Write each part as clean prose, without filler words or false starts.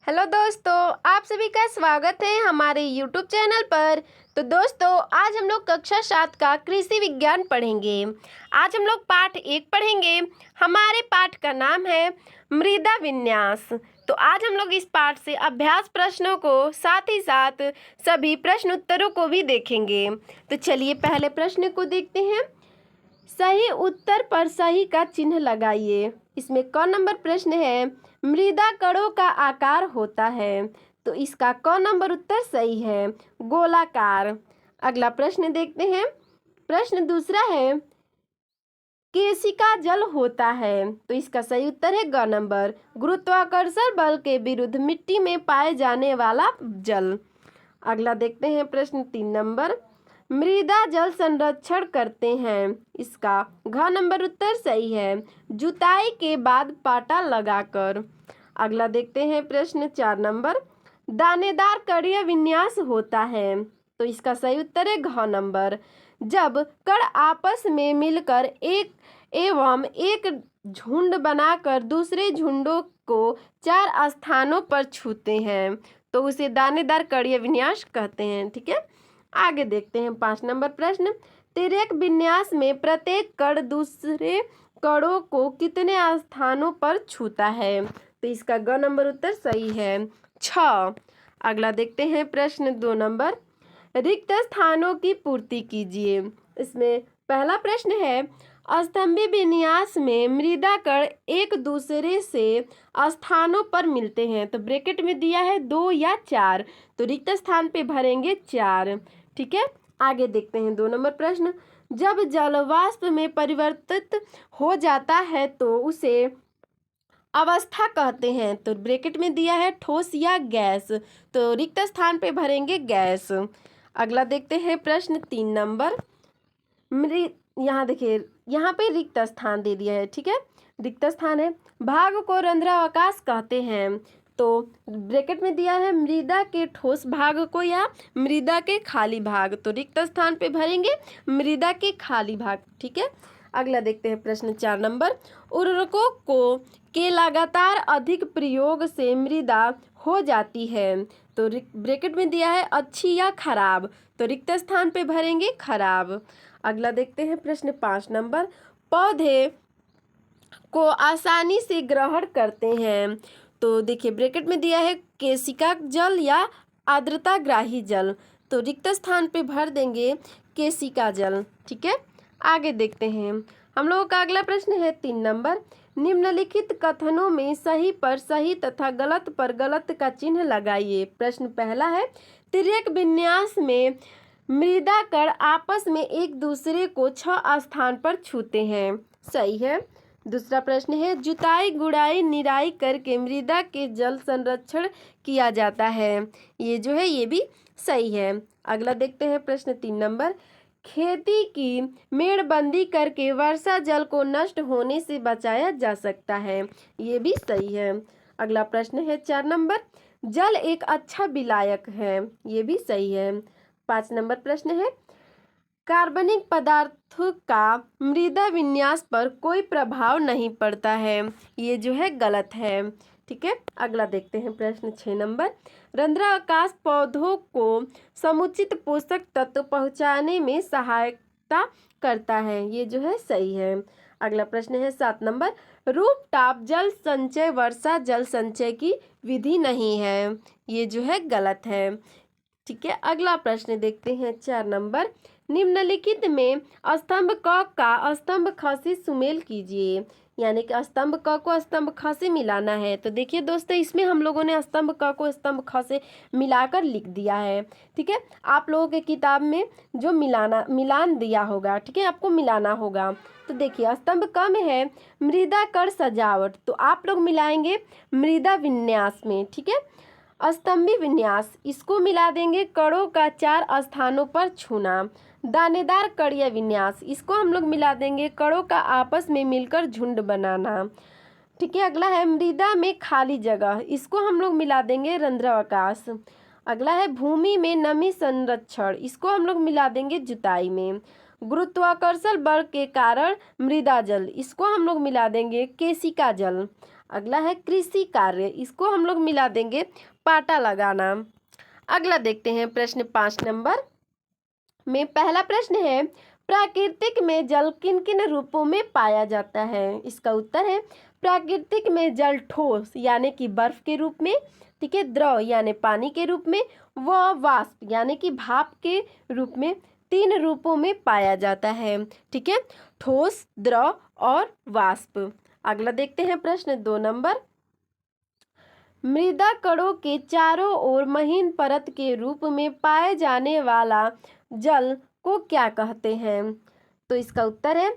Hello दोस्तों, आप सभी का स्वागत है हमारे यूट्यूब चैनल पर। तो दोस्तों, आज हम लोग कक्षा 7 का कृषि विज्ञान पढ़ेंगे। आज हम लोग पाठ 1 पढ़ेंगे। हमारे पाठ का नाम है मृदा विन्यास। तो आज हम लोग इस पाठ से अभ्यास प्रश्नों को साथ ही साथ सभी प्रश्न उत्तरों को भी देखेंगे। तो चलिए पहले प्रश्न को देखते हैं। सही उत्तर पर सही का चिन्ह लगाइए। इसमें क नंबर प्रश्न है, मृदा कणों का आकार होता है। तो इसका क नंबर उत्तर सही है, गोलाकार। अगला प्रश्न देखते हैं। प्रश्न दूसरा है, केशिका जल होता है। तो इसका सही उत्तर है ग नंबर, गुरुत्वाकर्षण बल के विरुद्ध मिट्टी में पाए जाने वाला जल। अगला देखते हैं प्रश्न 3 नंबर, मृदा जल संरक्षण करते हैं। इसका घ नंबर उत्तर सही है, जुताई के बाद पाटा लगाकर। अगला देखते हैं प्रश्न 4 नंबर, दानेदार कड़ीय विन्यास होता है। तो इसका सही उत्तर है घ नंबर, जब कण आपस में मिलकर एक झुंड बनाकर दूसरे झुंडों को 4 स्थानों पर छूते हैं तो उसे दानेदार कड़ीय विन्यास कहते हैं। ठीक है, आगे देखते हैं 5 नंबर प्रश्न, तिर्यक विन्यास में प्रत्येक कण दूसरे कणों को कितने स्थानों पर छूता है। तो इसका ग नंबर उत्तर सही है, 6। अगला देखते हैं प्रश्न 2 नंबर, रिक्त स्थानों की पूर्ति कीजिए। इसमें पहला प्रश्न है, स्तंभी विन्यास में मृदा कण एक दूसरे से स्थानों पर मिलते हैं। तो ब्रैकेट में दिया है 2 या 4, तो रिक्त स्थान पे भरेंगे 4। ठीक है, आगे देखते हैं 2 नंबर प्रश्न, जब जल वाष्प में परिवर्तित हो जाता है तो उसे अवस्था कहते हैं। तो ब्रैकेट में दिया है ठोस या गैस, तो रिक्त स्थान पे भरेंगे गैस। अगला देखते हैं प्रश्न 3 नंबर, यहाँ देखिए, यहाँ पे रिक्त स्थान दे दिया है। ठीक है, रिक्त स्थान है, भाग को रंध्रावकाश कहते हैं। तो ब्रैकेट में दिया है मृदा के ठोस भाग को या मृदा के खाली भाग, तो रिक्त स्थान पे भरेंगे मृदा के खाली भाग। ठीक है, अगला देखते हैं प्रश्न 4 नंबर, उर्वरकों को के लगातार अधिक प्रयोग से मृदा हो जाती है। तो ब्रैकेट में दिया है अच्छी या खराब, तो रिक्त स्थान पे भरेंगे खराब। अगला देखते हैं प्रश्न 5 नंबर, पौधे को आसानी से ग्रहण करते हैं। तो देखिए ब्रैकेट में दिया है केशिका जल या आर्द्रताग्राही जल, तो रिक्त स्थान पे भर देंगे केशिका जल। ठीक है, आगे देखते हैं। हम लोगों का अगला प्रश्न है 3 नंबर, निम्नलिखित कथनों में सही पर सही तथा गलत पर गलत का चिन्ह लगाइए। प्रश्न पहला है, तिर्यक विन्यास में मृदा कण आपस में एक दूसरे को 6 स्थान पर छूते हैं। सही है। दूसरा प्रश्न है, जुताई गुड़ाई निराई करके मृदा के जल संरक्षण किया जाता है। ये जो है ये भी सही है। अगला देखते हैं प्रश्न 3 नंबर, खेती की मेड़बंदी करके वर्षा जल को नष्ट होने से बचाया जा सकता है। ये भी सही है। अगला प्रश्न है 4 नंबर, जल एक अच्छा विलायक है। ये भी सही है। 5 नंबर प्रश्न है, कार्बनिक पदार्थों का मृदा विन्यास पर कोई प्रभाव नहीं पड़ता है। ये जो है गलत है। ठीक है, अगला देखते हैं प्रश्न 6 नंबर, रंध्रावकाश पौधों को समुचित पोषक तत्व पहुंचाने में सहायता करता है। ये जो है सही है। अगला प्रश्न है 7 नंबर, रूफटॉप जल संचय वर्षा जल संचय की विधि नहीं है। ये जो है गलत है। ठीक है, अगला प्रश्न देखते हैं 4 नंबर, निम्नलिखित में स्तंभ क का स्तंभ ख से सुमेल कीजिए। यानी कि स्तंभ क को स्तंभ ख से मिलाना है। तो देखिए दोस्तों, इसमें हम लोगों ने स्तंभ क को स्तंभ ख से मिलाकर लिख दिया है। ठीक है, आप लोगों के किताब में जो मिलान दिया होगा, ठीक है, आपको मिलाना होगा। तो देखिए स्तंभ क में है मृदा कण सजावट, तो आप लोग मिलाएंगे मृदा विन्यास में। ठीक है, स्तंभी विन्यास, इसको मिला देंगे कणों का 4 स्थानों पर छूना। दानेदार कड़ीय विन्यास, इसको हम लोग मिला देंगे कणों का आपस में मिलकर झुंड बनाना। ठीक है, अगला है मृदा में खाली जगह, इसको हम लोग मिला देंगे रंध्रावकाश। अगला है भूमि में नमी संरक्षण, इसको हम लोग मिला देंगे जुताई में। गुरुत्वाकर्षण बल के कारण मृदा जल, इसको हम लोग मिला देंगे केशिका जल। अगला है कृषि कार्य, इसको हम लोग मिला देंगे पाटा लगाना। अगला देखते हैं प्रश्न 5 नंबर में। पहला प्रश्न है प्राकृतिक में जल किन किन रूपों में पाया जाता है? इसका उत्तर है प्राकृतिक में जल ठोस यानी कि बर्फ के रूप में, ठीक है, द्रव यानी पानी के रूप में, व वाष्प यानी कि भाप के रूप में, 3 रूपों में पाया जाता है, ठीक है, ठोस, द्रव और वाष्प। अगला देखते हैं प्रश्न 2 नंबर। मृदा कणों के चारों ओर महीन परत के रूप में पाए जाने वाला जल को क्या कहते हैं? तो इसका उत्तर है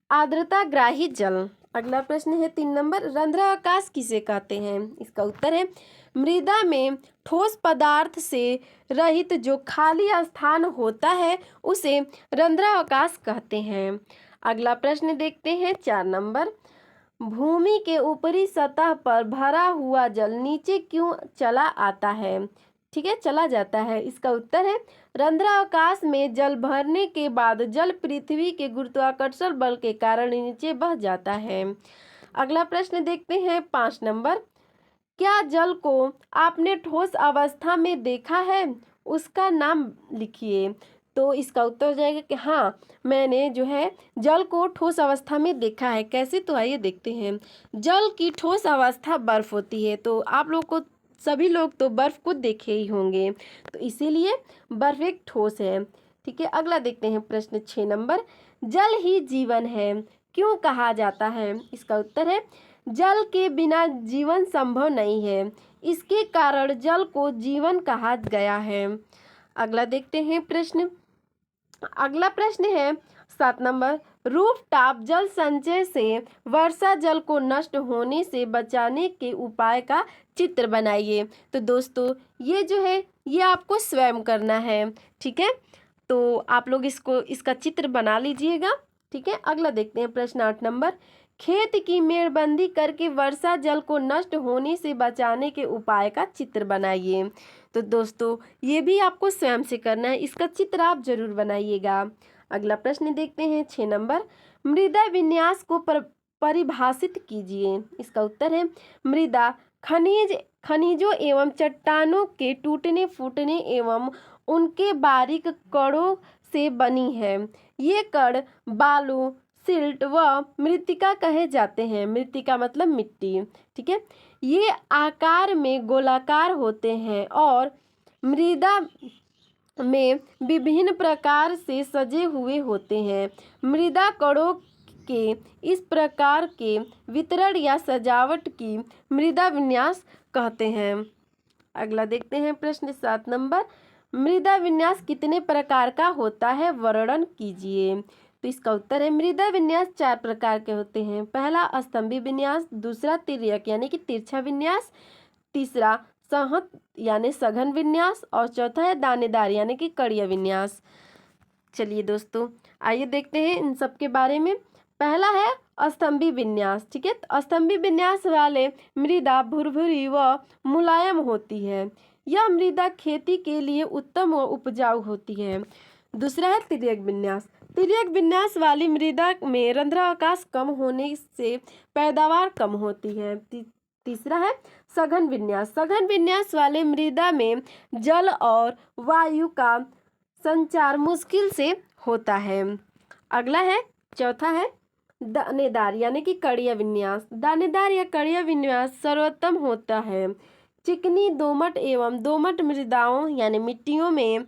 आर्द्रताग्राही जल। अगला प्रश्न है 3 नंबर। रंध्राकाश किसे कहते हैं? इसका उत्तर है मृदा में ठोस पदार्थ से रहित जो खाली स्थान होता है उसे रंध्राकाश कहते हैं। अगला प्रश्न देखते हैं 4 नंबर। भूमि के ऊपरी सतह पर भरा हुआ जल नीचे क्यों चला आता है? ठीक है, चला जाता है। इसका उत्तर है रंध्रावकाश में जल भरने के बाद जल पृथ्वी के गुरुत्वाकर्षण बल के कारण नीचे बह जाता है। अगला प्रश्न देखते हैं 5 नंबर। क्या जल को आपने ठोस अवस्था में देखा है? उसका नाम लिखिए। तो इसका उत्तर हो जाएगा कि हाँ, मैंने जो है जल को ठोस अवस्था में देखा है। कैसे? तो आइए देखते हैं। जल की ठोस अवस्था बर्फ होती है, तो आप लोग को सभी लोग तो बर्फ को देखे ही होंगे, तो इसीलिए बर्फ एक ठोस है, ठीक है। अगला देखते हैं प्रश्न 6 नंबर। जल ही जीवन है क्यों कहा जाता है? इसका उत्तर है जल के बिना जीवन संभव नहीं है, इसके कारण जल को जीवन कहा गया है। अगला देखते हैं प्रश्न। अगला प्रश्न है 7 नंबर। रूफटॉप जल संचय से वर्षा जल को नष्ट होने से बचाने के उपाय का चित्र बनाइए। तो दोस्तों ये जो है ये आपको स्वयं करना है, ठीक है, तो आप लोग इसका चित्र बना लीजिएगा, ठीक है। अगला देखते हैं प्रश्न 8 नंबर। खेत की मेड़बंदी करके वर्षा जल को नष्ट होने से बचाने के उपाय का चित्र बनाइए। तो दोस्तों ये भी आपको स्वयं से करना है, इसका चित्र आप जरूर बनाइएगा। अगला प्रश्न देखते हैं 6 नंबर। मृदा विन्यास को परिभाषित कीजिए। इसका उत्तर है मृदा खनिजों एवं चट्टानों के टूटने फूटने एवं उनके बारीक कणों से बनी है। ये कण बालू, सिल्ट व मृत्तिका कहे जाते हैं। मृत्तिका मतलब मिट्टी, ठीक है। ये आकार में गोलाकार होते हैं और मृदा में विभिन्न प्रकार से सजे हुए होते हैं। मृदा कणों के इस प्रकार के वितरण या सजावट की मृदा विन्यास कहते हैं। अगला देखते हैं प्रश्न 7 नंबर। मृदा विन्यास कितने प्रकार का होता है? वर्णन कीजिए। तो इसका उत्तर है मृदा विन्यास 4 प्रकार के होते हैं। पहला स्तंभी विन्यास, दूसरा तिर्यक यानी कि तिरछा विन्यास, तीसरा संहत यानी सघन विन्यास और चौथा है दानेदार यानी कि कड़िया विन्यास। चलिए दोस्तों आइए देखते हैं इन सब के बारे में। पहला है स्तंभी विन्यास, ठीक है। तो स्तंभी विन्यास वाले मृदा भुरभुरी व मुलायम होती है। यह मृदा खेती के लिए उत्तम व उपजाऊ होती है। दूसरा है तिर्यक विन्यास। तिर्यक विन्यास वाली मृदा में रंध्रावकाश कम होने से पैदावार कम होती है। तीसरा है सघन विन्यास। सघन विन्यास वाले मृदा में जल और वायु का संचार मुश्किल से होता है। अगला है चौथा है दानेदार यानी कि कड़िया विन्यास। दानेदार या कड़िया विन्यास सर्वोत्तम होता है। चिकनी दोमट एवं दोमट मृदाओं यानी मिट्टियों में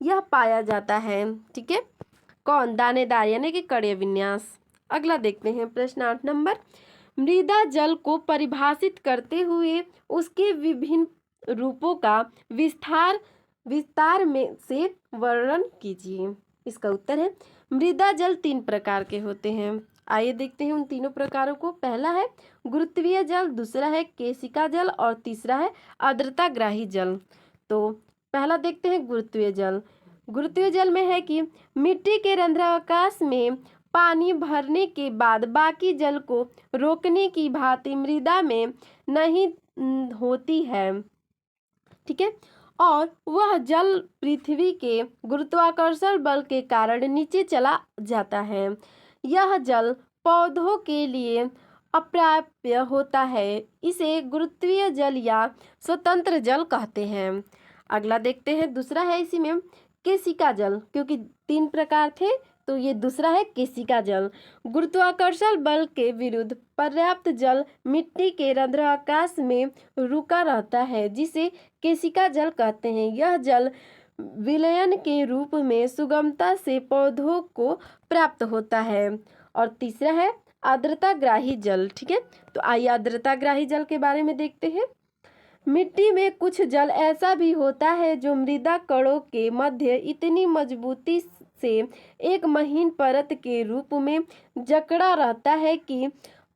यह पाया जाता है, ठीक है। कौन? दानेदार यानी कि कड़िया विन्यास। अगला देखते हैं प्रश्न 8 नंबर। मृदा जल को परिभाषित करते हुए उसके विभिन्न रूपों का विस्तार में से वर्णन कीजिए। इसका उत्तर है मृदा जल 3 प्रकार के होते हैं। आइए देखते हैं उन तीनों प्रकारों को। पहला है गुरुत्वीय जल, दूसरा है केशिका जल और तीसरा है आर्द्रताग्राही जल। तो पहला देखते हैं गुरुत्वीय जल। गुरुत्वीय जल में है कि मिट्टी के रंध्रावकाश में पानी भरने के बाद बाकी जल को रोकने की भांति मृदा में नहीं होती है, ठीक है, और वह जल पृथ्वी के गुरुत्वाकर्षण बल के कारण नीचे चला जाता है। यह जल पौधों के लिए अप्राप्य होता है, इसे गुरुत्वीय जल या स्वतंत्र जल कहते हैं। अगला देखते हैं, दूसरा है इसी में केशिका जल, क्योंकि 3 प्रकार थे तो ये दूसरा है केशिका जल। गुरुत्वाकर्षण बल के विरुद्ध पर्याप्त जल मिट्टी के रंध्राकाश में रुका रहता है, जिसे केशिका जल कहते हैं। यह जल विलयन के रूप में सुगमता से पौधों को प्राप्त होता है। और तीसरा है आर्द्रताग्राही जल। ठीक है, तो आइए आर्द्रताग्राही जल के बारे में देखते हैं। मिट्टी में कुछ जल ऐसा भी होता है जो मृदा कणों के मध्य इतनी मजबूती से एक महीन परत के रूप में जकड़ा रहता है कि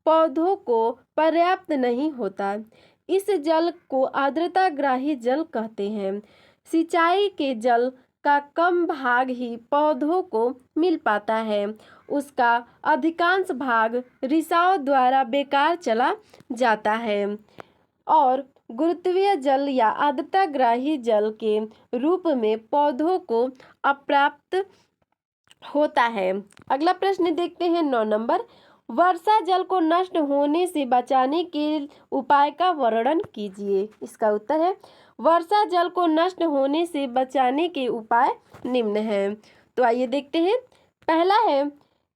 पौधों को पर्याप्त नहीं होता। इस जल को आर्द्रताग्राही जल कहते हैं। सिंचाई के जल का कम भाग ही पौधों को मिल पाता है, उसका अधिकांश भाग रिसाव द्वारा बेकार चला जाता है और गुरुत्वीय जल या आर्द्रताग्राही जल के रूप में पौधों को अप्राप्त होता है। अगला प्रश्न देखते हैं 9 नंबर। वर्षा जल को नष्ट होने से बचाने के उपाय का वर्णन कीजिए। इसका उत्तर है वर्षा जल को नष्ट होने से बचाने के उपाय निम्न हैं। तो आइए देखते हैं। पहला है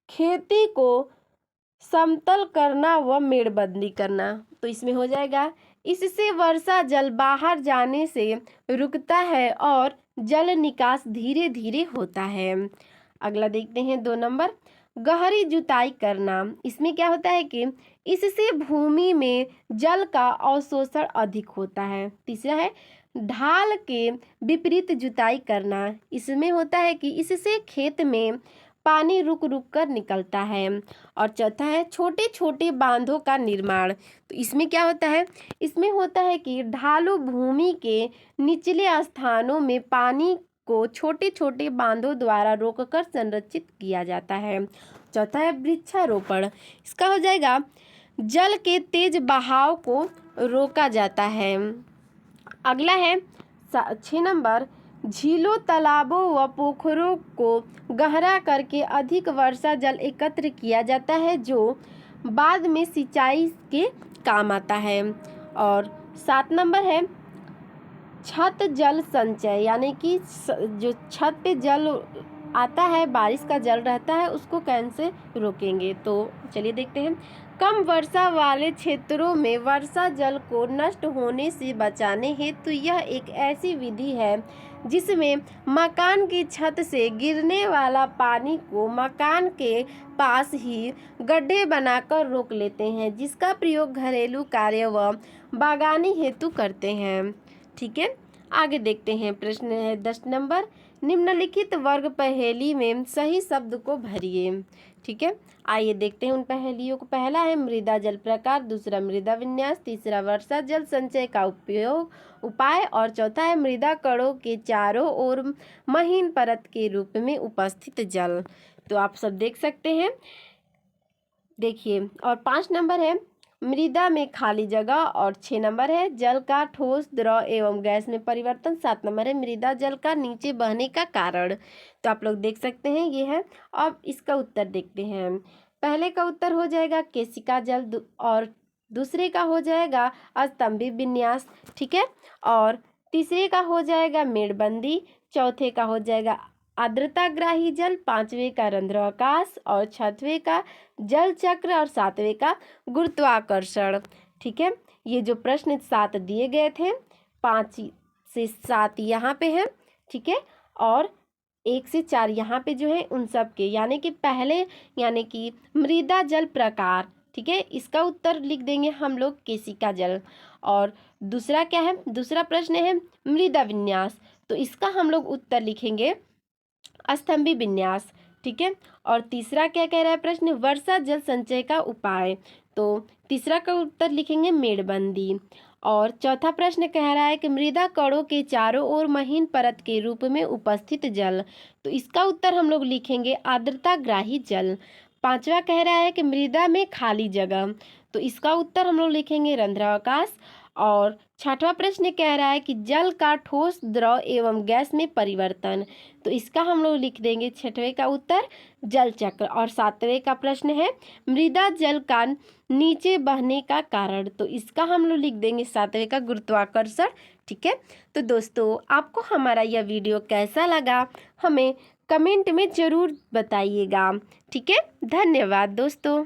खेती को समतल करना व मेड़बंदी करना। तो इसमें हो जाएगा, इससे वर्षा जल बाहर जाने से रुकता है और जल निकास धीरे धीरे होता है। अगला देखते हैं 2 नंबर, गहरी जुताई करना। इसमें क्या होता है कि इससे भूमि में जल का अवशोषण अधिक होता है। तीसरा है ढाल के विपरीत जुताई करना। इसमें होता है कि इससे खेत में पानी रुक रुक कर निकलता है। और चौथा है छोटे छोटे बांधों का निर्माण। तो इसमें क्या होता है, इसमें होता है कि ढालू भूमि के निचले स्थानों में पानी को छोटे छोटे बांधों द्वारा रोककर संरक्षित किया जाता है। चौथा है वृक्षारोपण। इसका हो जाएगा जल के तेज बहाव को रोका जाता है। अगला है 6 नंबर, झीलों तालाबों व पोखरों को गहरा करके अधिक वर्षा जल एकत्र किया जाता है, जो बाद में सिंचाई के काम आता है। और 7 नंबर है छत जल संचय, यानी कि जो छत पे जल आता है, बारिश का जल रहता है, उसको कैसे रोकेंगे। तो चलिए देखते हैं। कम वर्षा वाले क्षेत्रों में वर्षा जल को नष्ट होने से बचाने हेतु यह एक ऐसी विधि है जिसमें मकान की छत से गिरने वाला पानी को मकान के पास ही गड्ढे बनाकर रोक लेते हैं, जिसका प्रयोग घरेलू कार्य व बागवानी हेतु करते हैं। ठीक है, आगे देखते हैं। प्रश्न है 10 नंबर, निम्नलिखित वर्ग पहेली में सही शब्द को भरिए। ठीक है, आइए देखते हैं उन पहेलियों को। पहला है मृदा जल प्रकार, दूसरा मृदा विन्यास, तीसरा वर्षा जल संचय का उपयोग उपाय और चौथा है मृदा कणों के चारों ओर महीन परत के रूप में उपस्थित जल। तो आप सब देख सकते हैं, देखिए। और 5 नंबर है मृदा में खाली जगह और 6 नंबर है जल का ठोस द्रव एवं गैस में परिवर्तन। 7 नंबर है मृदा जल का नीचे बहने का कारण। तो आप लोग देख सकते हैं ये है। अब इसका उत्तर देखते हैं। पहले का उत्तर हो जाएगा केशिका जल और दूसरे का हो जाएगा स्तंभी विन्यास। ठीक है, और तीसरे का हो जाएगा मेड़बंदी, चौथे का हो जाएगा आर्द्रताग्राही जल, 5वें का रंध्राकाश और 6वें का जल चक्र और 7वें का गुरुत्वाकर्षण। ठीक है, ये जो प्रश्न 7 दिए गए थे, 5 से 7 यहाँ पे है। ठीक है, और 1 से 4 यहाँ पे जो है उन सब के, यानी कि पहले यानी कि मृदा जल प्रकार। ठीक है, इसका उत्तर लिख देंगे हम लोग केशिका जल। और दूसरा क्या है, दूसरा प्रश्न है मृदा विन्यास, तो इसका हम लोग उत्तर लिखेंगे स्तंभी विन्यास। ठीक है, और तीसरा क्या कह रहा है प्रश्न, वर्षा जल संचय का उपाय, तो तीसरा का उत्तर लिखेंगे मेड़बंदी। और चौथा प्रश्न कह रहा है कि मृदा कणों के चारों ओर महीन परत के रूप में उपस्थित जल, तो इसका उत्तर हम लोग लिखेंगे आर्द्रताग्राही जल। 5वां कह रहा है कि मृदा में खाली जगह, तो इसका उत्तर हम लोग लिखेंगे रंध्राकाश। और छठवां प्रश्न कह रहा है कि जल का ठोस, द्रव एवं गैस में परिवर्तन। तो इसका हम लोग लिख देंगे छठवें का उत्तर जल चक्र। और सातवें का प्रश्न है मृदा जल का नीचे बहने का कारण। तो इसका हम लोग लिख देंगे सातवें का गुरुत्वाकर्षण। ठीक है, तो दोस्तों आपको हमारा यह वीडियो कैसा लगा हमें कमेंट में ज़रूर बताइएगा। ठीक है, धन्यवाद दोस्तों।